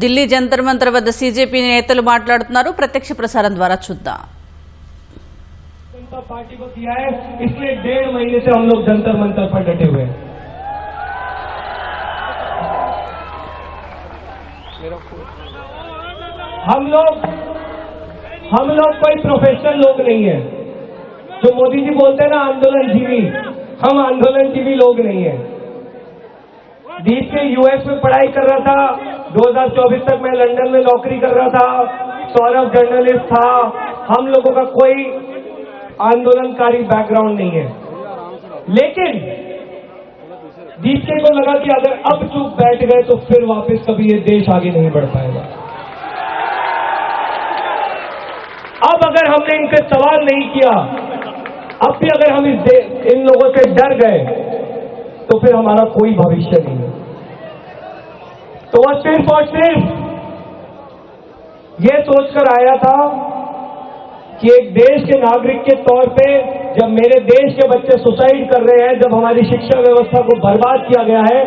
ఢిల్లీ జంతర్ మంతర్ వద్ద సీజేపీ నేతలు మాట్లాడుతున్నారు. ప్రత్యక్ష ప్రసారం ద్వారా చూద్దాం. जनता पार्टी को किया है, इसलिए 1.5 महीने से हम लोग जंतर मंतर पर डटे हुए हैं. हम लोग कोई प्रोफेशनल लोग नहीं है. जो मोदी जी बोलते हैं ना आंदोलन जीवी, हम आंदोलन जीवी लोग नहीं है. बीच के यूएस में पढ़ाई कर रहा था, 2024 तक मैं लंदन में नौकरी कर रहा था, सौरभ जर्नलिस्ट था. हम लोगों का कोई आंदोलनकारी बैकग्राउंड नहीं है. लेकिन डीके को लगा कि अगर अब चुप बैठ गए तो फिर वापस कभी ये देश आगे नहीं बढ़ पाएगा. अब अगर हमने इनसे सवाल नहीं किया, अब भी अगर हम इन लोगों से डर गए तो फिर हमारा कोई भविष्य नहीं है. तो वह सिर्फ और सिर्फ ये सोचकर आया था कि एक देश के नागरिक के तौर पे जब मेरे देश के बच्चे सुसाइड कर रहे हैं, जब हमारी शिक्षा व्यवस्था को बर्बाद किया गया है,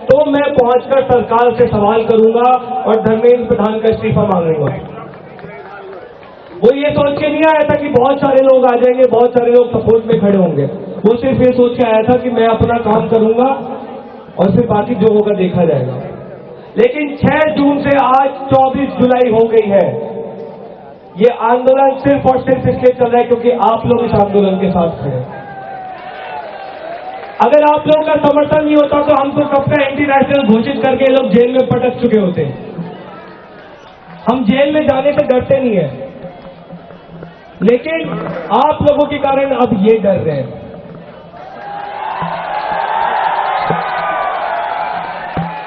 तो मैं पहुंचकर सरकार से सवाल करूंगा और धर्मेंद्र प्रधान का इस्तीफा मांगूंगा. वो ये सोच के नहीं आया था कि बहुत सारे लोग आ जाएंगे, बहुत सारे लोग सपोर्ट में खड़े होंगे. वो सिर्फ ये सोच के आया था कि मैं अपना काम करूंगा और फिर बाकी जो होगा देखा जाएगा. लेकिन 6 जून से आज 24 जुलाई हो गई है. ये आंदोलन सिर्फ और सिर्फ इसलिए चल रहा है क्योंकि आप लोग इस आंदोलन के साथ खड़े हैं. अगर आप लोगों का समर्थन नहीं होता तो हम तो कब का एंटी नेशनल घोषित करके ये लोग जेल में पटक चुके होते. हम जेल में जाने से डरते नहीं है, लेकिन आप लोगों के कारण अब ये डर रहे हैं.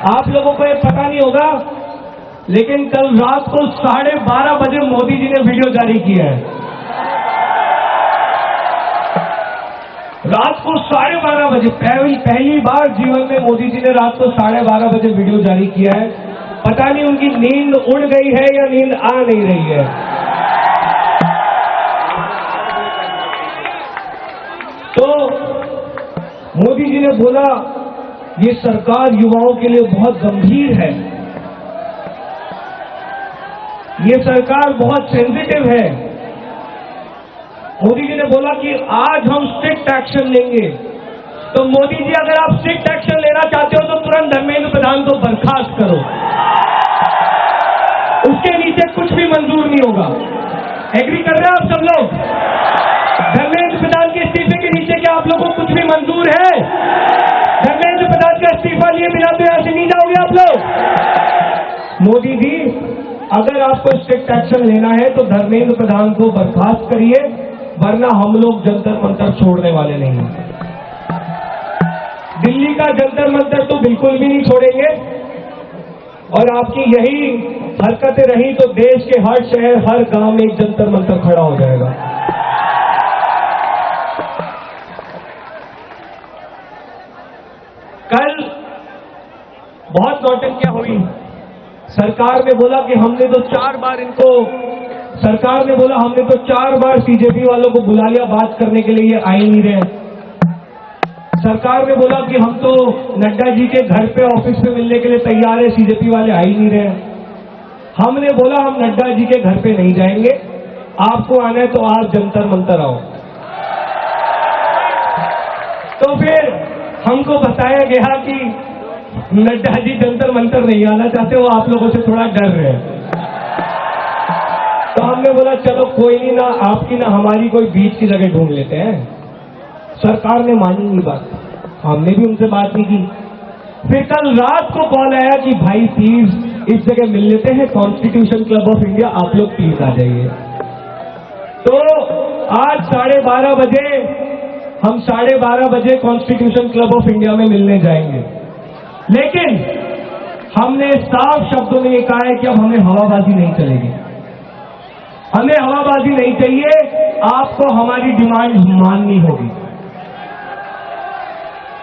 आप लोगों को ये पता नहीं होगा, लेकिन कल रात को 12:30 बजे मोदी जी ने वीडियो जारी किया है. रात को 12:30 बजे पहली बार जीवन में मोदी जी ने रात को 12:30 बजे वीडियो जारी किया है. पता नहीं उनकी नींद उड़ गई है या नींद आ नहीं रही है. तो मोदी जी ने बोला ये सरकार युवाओं के लिए बहुत गंभीर है, ये सरकार बहुत सेंसिटिव है. मोदी जी ने बोला कि आज हम स्ट्रिक्ट एक्शन लेंगे. तो मोदी जी अगर आप स्ट्रिक्ट एक्शन लेना चाहते हो तो तुरंत धर्मेंद्र प्रधान को बर्खास्त करो. उसके नीचे कुछ भी मंजूर नहीं होगा. एग्री कर रहे हैं आप सब लोग? धर्मेंद्र प्रधान के इस्तीफे के नीचे क्या आप लोगों को कुछ भी मंजूर है? धर्मेंद्र प्रधान का इस्तीफा लिए बिना तो यहां से नहीं जाओगे आप लोग. मोदी जी अगर आपको स्ट्रिक्ट एक्शन लेना है तो धर्मेंद्र प्रधान को बर्खास्त करिए, वरना हम लोग जंतर मंतर छोड़ने वाले नहीं हैं. दिल्ली का जंतर मंतर तो बिल्कुल भी नहीं छोड़ेंगे. और आपकी यही हरकतें रही तो देश के हर शहर हर गांव में एक जंतर मंतर खड़ा हो जाएगा. कल बहुत नौटंकियां हुई. सरकार ने बोला हमने तो 4 बार सीजेपी वालों को बुला लिया बात करने के लिए, ये आ ही नहीं रहे. सरकार ने बोला कि हम तो नड्डा जी के घर पे ऑफिस पे मिलने के लिए तैयार है, सीजेपी वाले आ ही नहीं रहे. हमने बोला हम नड्डा जी के घर पे नहीं जाएंगे, आपको आना है तो आप जंतर मंतर आओ. तो फिर हमको बताया गया कि नड्डा जी जंतर मंतर नहीं आना चाहते, वो आप लोगों से थोड़ा डर रहे हैं. तो हमने बोला चलो कोई नहीं, ना आपकी ना हमारी कोई बीच की जगह ढूंढ लेते हैं. सरकार ने मानी नहीं बात, हमने भी उनसे बात नहीं की. फिर कल रात को कॉल आया कि भाई प्लीज इस जगह मिल लेते हैं, कॉन्स्टिट्यूशन क्लब ऑफ इंडिया, आप लोग प्लीज आ जाइए. तो आज 12:30 बजे हम 12:30 बजे कॉन्स्टिट्यूशन क्लब ऑफ इंडिया में मिलने जाएंगे. लेकिन हमने साफ शब्दों में ये कहा है कि अब हमें हवाबाजी नहीं चलेगी. हमें हवाबाजी नहीं चाहिए, आपको हमारी डिमांड माननी होगी.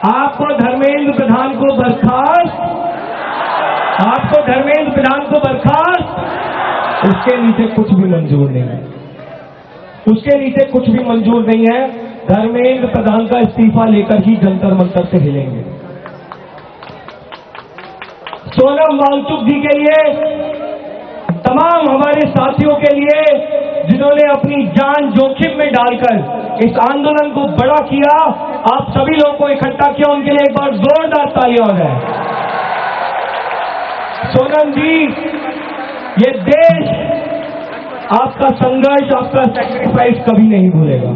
आपको धर्मेंद्र प्रधान को बर्खास्त, उसके नीचे कुछ भी मंजूर नहीं है. उसके नीचे कुछ भी मंजूर नहीं है. धर्मेंद्र प्रधान का इस्तीफा लेकर ही जंतर मंतर से हिलेंगे. सोनम वांगचुक जी के लिए, तमाम हमारे साथियों के लिए जिन्होंने अपनी जान जोखिम में डालकर इस आंदोलन को बड़ा किया, आप सभी लोगों को इकट्ठा किया, उनके लिए एक बार जोरदार तालियां हो जाए। सोनम जी, ये देश आपका संघर्ष, आपका सैक्रिफाइस कभी नहीं भूलेगा,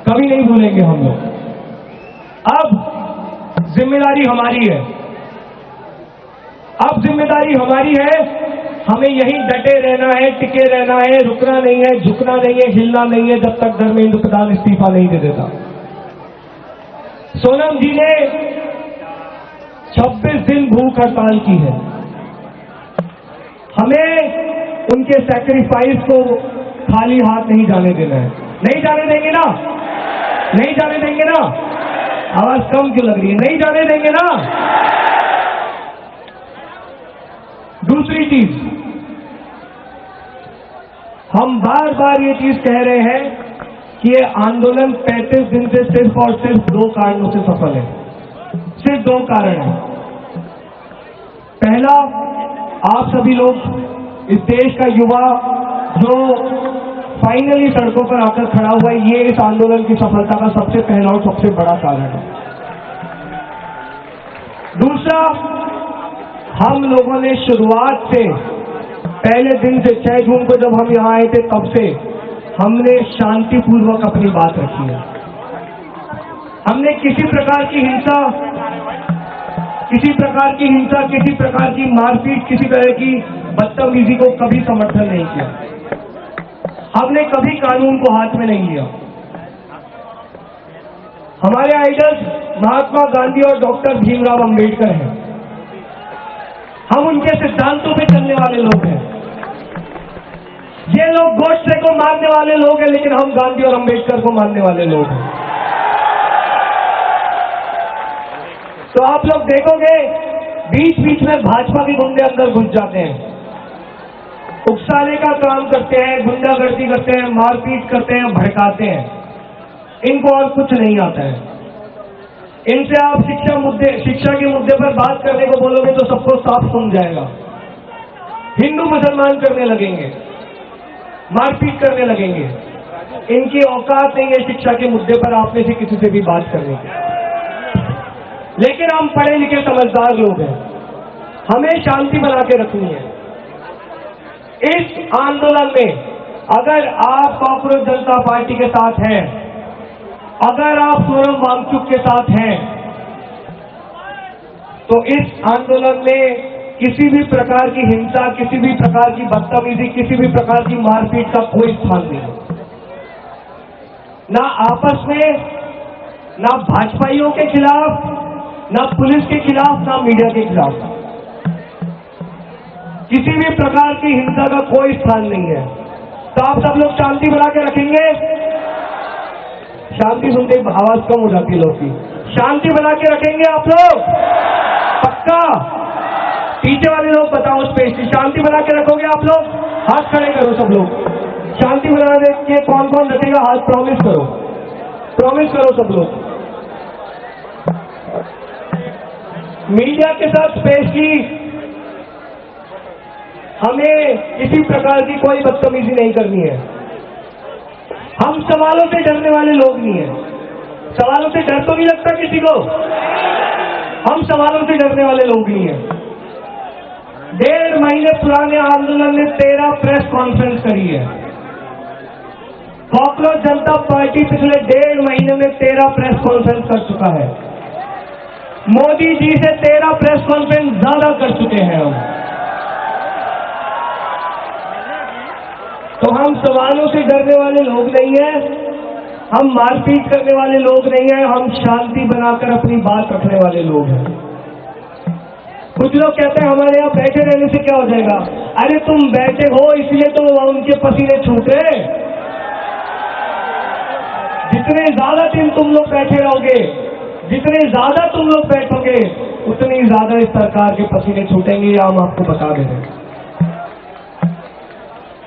कभी नहीं भूलेंगे हम लोग। अब जिम्मेदारी हमारी है, अब जिम्मेदारी हमारी है, हमें यहीं डटे रहना है, टिके रहना है, रुकना नहीं है, झुकना नहीं है, हिलना नहीं है, जब तक धर्मेंद्र प्रधान इस्तीफा नहीं दे देता। सोनम जी ने 26 दिन भूख हड़ताल की है। हमें उनके सैक्रिफाइस को खाली हाथ नहीं जाने देना है। नहीं जाने देंगे ना, नहीं जाने देंगे ना। आवाज कम क्यों लग रही है? नहीं जाने देंगे ना। दूसरी चीज, हम बार बार ये चीज कह रहे हैं कि ये आंदोलन 35 दिन से सिर्फ और सिर्फ 2 कारणों से सफल है। सिर्फ 2 कारण हैं। पहला, आप सभी लोग, इस देश का युवा जो फाइनली सड़कों पर आकर खड़ा हुआ है, ये इस आंदोलन की सफलता का सबसे पहला और सबसे बड़ा कारण है। दूसरा, हम लोगों ने शुरुआत से, पहले दिन से 6 जून को जब हम यहां आए थे तब से हमने शांतिपूर्वक अपनी बात रखी है। हमने किसी प्रकार की हिंसा, किसी प्रकार की मारपीट, किसी तरह की बदतमीजी को कभी समर्थन नहीं किया। हमने कभी कानून को हाथ में नहीं लिया। हमारे आइडल्स महात्मा गांधी और डॉक्टर भीमराव अंबेडकर हैं। हम उनके सिद्धांतों पे चलने वाले लोग हैं। ये लोग गोडसे को मानने वाले लोग हैं, लेकिन हम गांधी और अंबेडकर को मानने वाले लोग हैं। तो आप लोग देखोगे बीच बीच में भाजपा के गुंडे अंदर घुस जाते हैं, उकसाने का काम करते हैं, गुंडागर्दी करते हैं, मारपीट करते हैं, भड़काते हैं। इनको और कुछ नहीं आता है। इनसे आप शिक्षा के मुद्दे पर बात करने को बोलोगे तो सबको साफ सुन जाएगा। हिंदू मुसलमान करने लगेंगे, मारपीट करने लगेंगे। इनकी औकात नहीं है शिक्षा के मुद्दे पर आप में से किसी से भी बात करने की। लेकिन हम पढ़े लिखे समझदार लोग हैं, हमें शांति बना के रखनी है। इस आंदोलन में अगर आप कॉकरोच जनता पार्टी के साथ हैं, अगर आप सोनम वांगचुक के साथ हैं, तो इस आंदोलन में किसी भी प्रकार की हिंसा, किसी भी प्रकार की बदतमीजी, किसी भी प्रकार की मारपीट का कोई स्थान नहीं है। ना आपस में, ना भाजपाइयों के खिलाफ, ना पुलिस के खिलाफ, ना मीडिया के खिलाफ। किसी भी प्रकार की हिंसा का कोई स्थान नहीं है। तो आप सब लोग शांति बना के रखेंगे। शांति सुनते ही आवाज कम हो जाती है लोग की। शांति बना के रखेंगे आप लोग? पक्का? पीछे वाले लोग बताओ स्पेशली, शांति बना के रखोगे आप लोग? हाथ खड़े करो सब लोग। शांति बनाने के कौन कौन रखेगा हाथ? प्रॉमिस करो, प्रॉमिस करो सब लोग। मीडिया के साथ स्पेशली हमें किसी प्रकार की कोई बदतमीजी नहीं करनी है। हम सवालों से डरने वाले लोग नहीं हैं। सवालों से डर तो नहीं लगता किसी को? हम सवालों से डरने वाले लोग नहीं हैं। 1.5 महीने पुराने आंदोलन ने 13 प्रेस कॉन्फ्रेंस करी है। कॉकरोच जनता पार्टी पिछले 1.5 महीने में 13 प्रेस कॉन्फ्रेंस कर चुका है। मोदी जी से 13 प्रेस कॉन्फ्रेंस ज्यादा कर चुके हैं हम। तो हम सवालों से डरने वाले लोग नहीं हैं, हम मारपीट करने वाले लोग नहीं हैं, हम शांति बनाकर अपनी बात रखने वाले लोग हैं। कुछ लोग कहते हैं हमारे यहाँ बैठे रहने से क्या हो जाएगा? अरे तुम बैठे हो इसलिए तो उनके पसीने छूटे। जितने ज्यादा दिन तुम लोग बैठे रहोगे, जितने ज्यादा तुम लोग बैठोगे, उतनी ज्यादा इस सरकार के पसीने छूटेंगे, या हम आपको बता दे रहे हैं।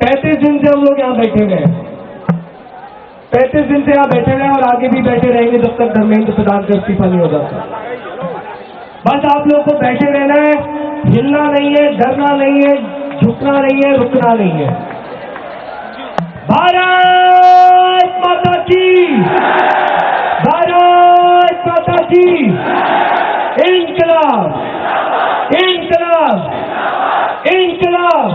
35 दिन से हम लोग यहाँ बैठे हुए हैं, 35 दिन से यहाँ बैठे हुए हैं और आगे भी बैठे रहेंगे जब तक धर्मेंद्र प्रधान का इस्तीफा नहीं हो जाता। बस आप लोग को बैठे रहना है, हिलना नहीं है, डरना नहीं है, झुकना नहीं है, रुकना नहीं है। भारत माता की, भारत माता की, इंकलाब, इंकलाब, इंकलाब।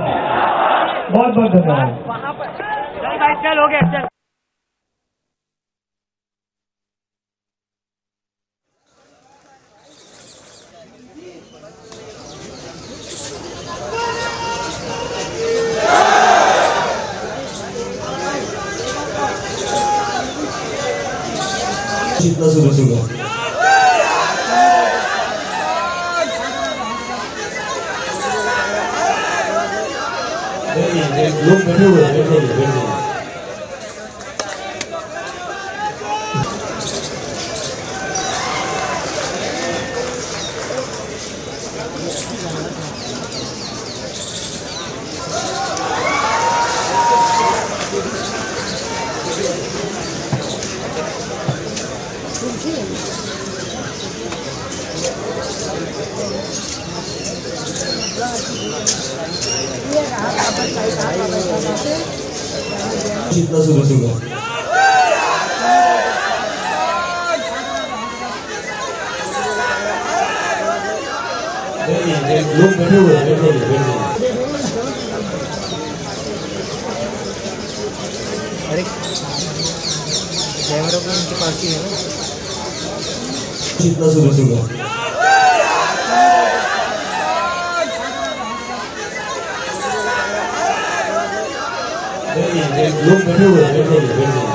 बहुत बहुत धन्यवाद। चल हो गया चल। जितना सुबह सुबह लोग बैठे हुए हैं, बैठे जितना सुबह सुबह लोग बैठे हुए हैं, बैठे अरे कैमरा को उनके पास ही है ना। जितना सुबह सुबह लोग बैठे हुए हैं, बैठे